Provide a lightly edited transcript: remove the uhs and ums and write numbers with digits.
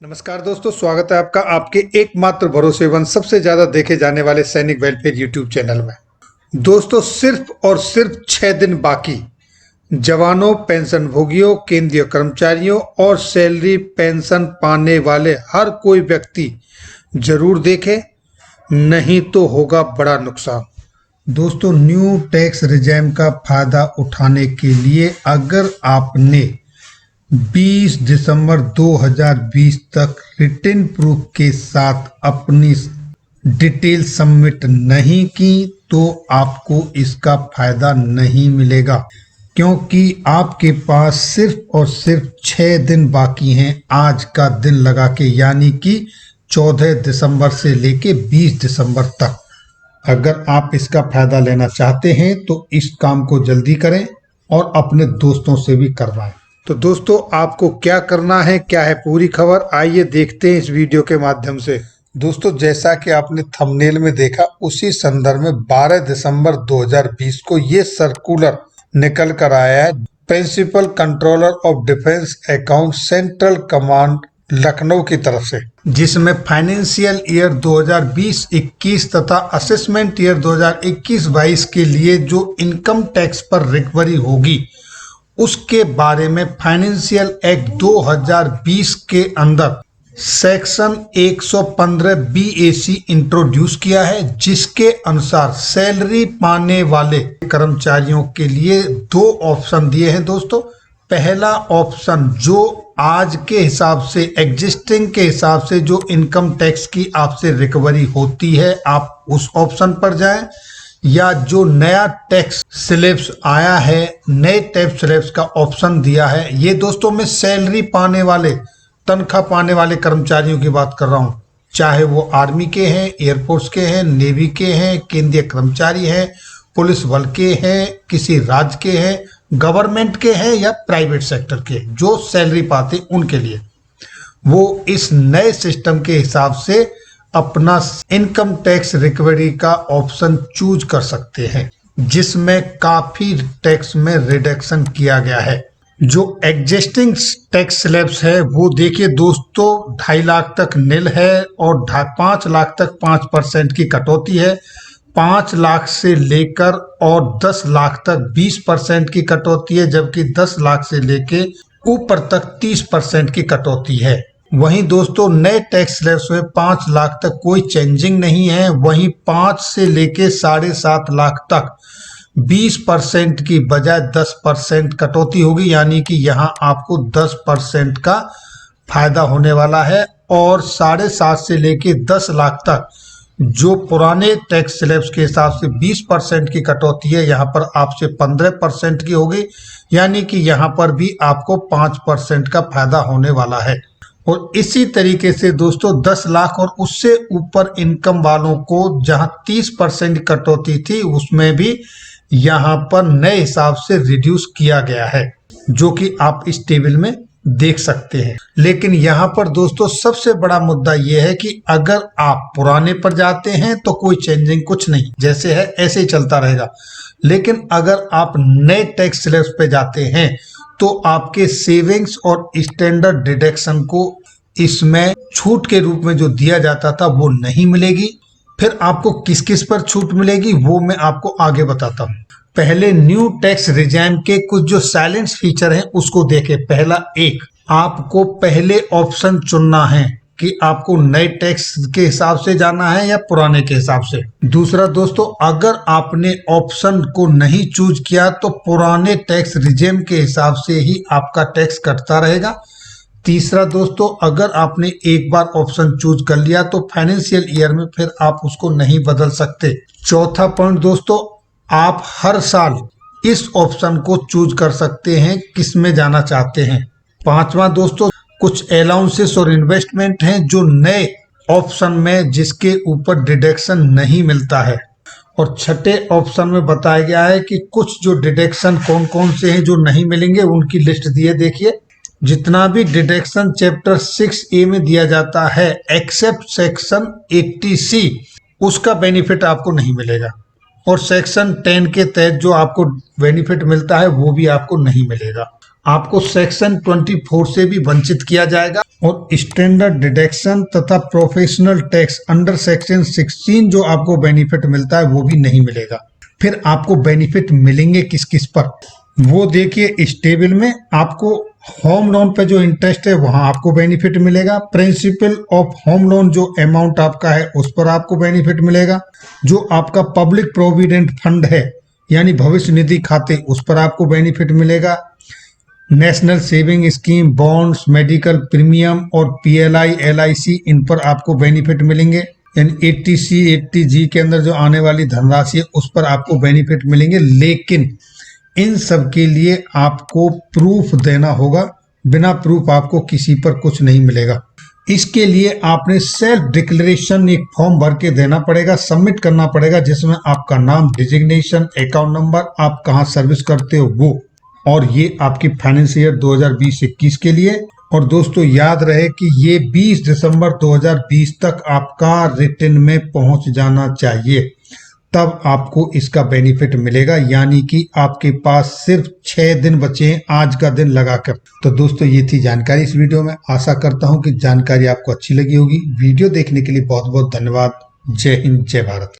नमस्कार दोस्तों, स्वागत है आपका आपके एकमात्र भरोसेमंद सबसे ज्यादा देखे जाने वाले सैनिक वेलफेयर यूट्यूब चैनल में। दोस्तों, सिर्फ और सिर्फ 6 दिन बाकी। जवानों, पेंशन भोगियों, केंद्रीय कर्मचारियों और सैलरी पेंशन पाने वाले हर कोई व्यक्ति जरूर देखे, नहीं तो होगा बड़ा नुकसान। दोस्तों, न्यू टैक्स रिजाइम का फायदा उठाने के लिए अगर आपने 20 दिसंबर 2020 तक रिटन प्रूफ के साथ अपनी डिटेल सबमिट नहीं की तो आपको इसका फायदा नहीं मिलेगा, क्योंकि आपके पास सिर्फ और सिर्फ 6 दिन बाकी हैं आज का दिन लगा के, यानी कि 14 दिसंबर से लेके 20 दिसंबर तक। अगर आप इसका फायदा लेना चाहते हैं तो इस काम को जल्दी करें और अपने दोस्तों से भी करवाएं। तो दोस्तों, आपको क्या करना है, क्या है पूरी खबर, आइए देखते हैं इस वीडियो के माध्यम से। दोस्तों, जैसा कि आपने थंबनेल में देखा, उसी संदर्भ में 12 दिसंबर 2020 को ये सर्कुलर निकल कर आया है principal controller of defence account central command Lucknow की तरफ से, जिसमें फाइनेंशियल ईयर 2020-21 तथा असेसमेंट ईयर 2021-22 के लिए जो इनकम टैक्स पर रिकवरी होगी उसके बारे में फाइनेंशियल एक्ट 2020 के अंदर सेक्शन 115 BAC इंट्रोड्यूस किया है, जिसके अनुसार सैलरी पाने वाले कर्मचारियों के लिए 2 ऑप्शन दिए हैं। दोस्तों, पहला ऑप्शन जो आज के हिसाब से एग्जिस्टिंग के हिसाब से जो इनकम टैक्स की आपसे रिकवरी होती है, आप उस ऑप्शन पर जाएं, या जो नया टैक्स स्लैब्स आया है, नए टैक्स स्लैब्स का ऑप्शन दिया है। ये दोस्तों मैं सैलरी पाने वाले, तनख्वाह पाने वाले कर्मचारियों की बात कर रहा हूं, चाहे वो आर्मी के हैं, एयरफोर्स के हैं, नेवी के हैं, केंद्रीय कर्मचारी हैं, पुलिस बल के हैं, किसी राज्य के हैं, गवर्नमेंट के हैं या प्राइवेट सेक्टर के, जो सैलरी पाते उनके लिए वो इस नए सिस्टम के हिसाब से अपना इनकम टैक्स रिकवरी का ऑप्शन चूज कर सकते हैं, जिसमें काफी टैक्स में रिडक्शन किया गया है। जो एग्जिस्टिंग टैक्स स्लैब्स है वो देखिए दोस्तों, 2.5 लाख तक नील है और 5 लाख तक 5% की कटौती है, 5 लाख से लेकर और 10 लाख तक 20% की कटौती है, जबकि 10 लाख से लेके ऊपर तक 30% की कटौती है। वहीं दोस्तों, नए टैक्स स्लैब्स में 5 लाख तक कोई चेंजिंग नहीं है, वहीं 5 से लेके 7.5 लाख तक 20% की बजाय 10% कटौती होगी, यानी कि यहां आपको 10% का फायदा होने वाला है। और 7.5 से लेके 10 लाख तक जो पुराने टैक्स स्लैब्स के हिसाब से 20% की कटौती है, यहाँ पर आपसे 15% की होगी, यानी कि यहाँ पर भी आपको 5% का फायदा होने वाला है। और इसी तरीके से दोस्तों, 10 लाख और उससे ऊपर इनकम वालों को जहां 30% कटौती थी, उसमें भी यहां पर नए हिसाब से रिड्यूस किया गया है, जो कि आप इस टेबल में देख सकते हैं। लेकिन यहां पर दोस्तों सबसे बड़ा मुद्दा यह है कि अगर आप पुराने पर जाते हैं तो कोई चेंजिंग कुछ नहीं, जैसे है ऐसे ही चलता रहेगा। लेकिन अगर आप नए टैक्स स्लैब्स पे जाते हैं तो आपके सेविंग्स और स्टैंडर्ड डिडक्शन को इसमें छूट के रूप में जो दिया जाता था वो नहीं मिलेगी। फिर आपको किस किस पर छूट मिलेगी वो मैं आपको आगे बताता हूँ। पहले न्यू टैक्स रिजाइम के कुछ जो साइलेंट फीचर हैं उसको देखें। पहला, एक, आपको पहले ऑप्शन चुनना है कि आपको नए टैक्स के हिसाब से जाना है या पुराने के हिसाब से। दूसरा दोस्तों, अगर आपने ऑप्शन को नहीं चूज किया तो पुराने टैक्स रिजिम के हिसाब से ही आपका टैक्स कटता रहेगा। तीसरा दोस्तों, अगर आपने एक बार ऑप्शन चूज कर लिया तो फाइनेंशियल ईयर में फिर आप उसको नहीं बदल सकते। चौथा पॉइंट दोस्तों, आप हर साल इस ऑप्शन को चूज कर सकते हैं किस में जाना चाहते हैं। पांचवा दोस्तों, कुछ अलाउंसेस और इन्वेस्टमेंट हैं जो नए ऑप्शन में जिसके ऊपर डिडक्शन नहीं मिलता है। और छठे ऑप्शन में बताया गया है कि कुछ जो डिडक्शन कौन कौन से हैं जो नहीं मिलेंगे, उनकी लिस्ट दिए। देखिए, जितना भी डिडक्शन चैप्टर 6A में दिया जाता है एक्सेप्ट सेक्शन 80C, उसका बेनिफिट आपको नहीं मिलेगा। और सेक्शन 10 के तहत जो आपको बेनिफिट मिलता है वो भी आपको नहीं मिलेगा। आपको सेक्शन 24 से भी वंचित किया जाएगा और स्टैंडर्ड डिडक्शन तथा प्रोफेशनल टैक्स अंडर सेक्शन 16 जो आपको बेनिफिट मिलता है वो भी नहीं मिलेगा। फिर आपको बेनिफिट मिलेंगे किस किस पर, वो देखिए। इस टेबल में आपको होम लोन पे जो इंटरेस्ट है वहां आपको बेनिफिट मिलेगा। प्रिंसिपल ऑफ होम लोन जो अमाउंट आपका है उस पर आपको बेनिफिट मिलेगा। जो आपका पब्लिक प्रोविडेंट फंड है यानी भविष्य निधि खाते, उस पर आपको बेनिफिट मिलेगा। National saving scheme, bonds, medical premium और पीएलआई, एलआईसी, इन पर आपको बेनिफिट मिलेंगे। यानी 80C 80G के अंदर जो आने वाली धनराशि है उस पर आपको बेनिफिट मिलेंगे। लेकिन इन सब के लिए आपको प्रूफ देना होगा, बिना प्रूफ आपको किसी पर कुछ नहीं मिलेगा। इसके लिए आपने सेल्फ डिक्लेरेशन एक फॉर्म भर के देना पड़ेगा, सबमिट करना पड़ेगा, जिसमें आपका नाम, डिजिग्नेशन, अकाउंट नंबर, आप कहाँ सर्विस करते हो वो, और ये आपकी फाइनेंस ईयर 2020-21 के लिए। और दोस्तों याद रहे कि ये 20 दिसंबर 2020 तक आपका रिटर्न में पहुंच जाना चाहिए, तब आपको इसका बेनिफिट मिलेगा। यानी कि आपके पास सिर्फ 6 दिन बचे हैं आज का दिन लगाकर। तो दोस्तों ये थी जानकारी इस वीडियो में। आशा करता हूं कि जानकारी आपको अच्छी लगी होगी। वीडियो देखने के लिए बहुत बहुत धन्यवाद। जय हिंद, जय भारत।